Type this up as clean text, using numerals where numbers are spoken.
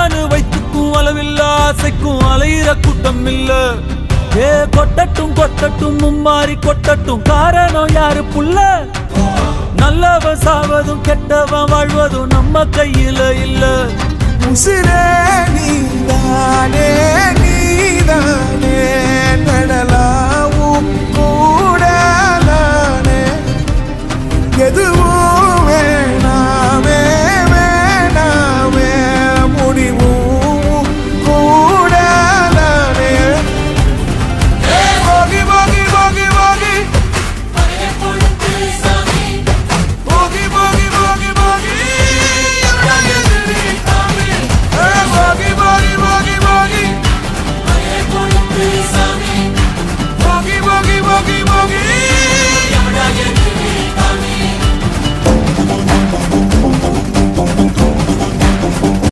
ஆனானு வைத்துக்கும் அளவில்ல ஆசைக்கும் அலையிற கூட்டம் இல்ல. ஏ கொட்டட்டும் கொட்டட்டும் மும்மாறி கொட்டட்டும், காரணம் யாரு புள்ள? நல்லவன் சாவதும் கெட்டவன் வாழ்வதும் நம்ம கையில இல்ல. உசிரே நீதானே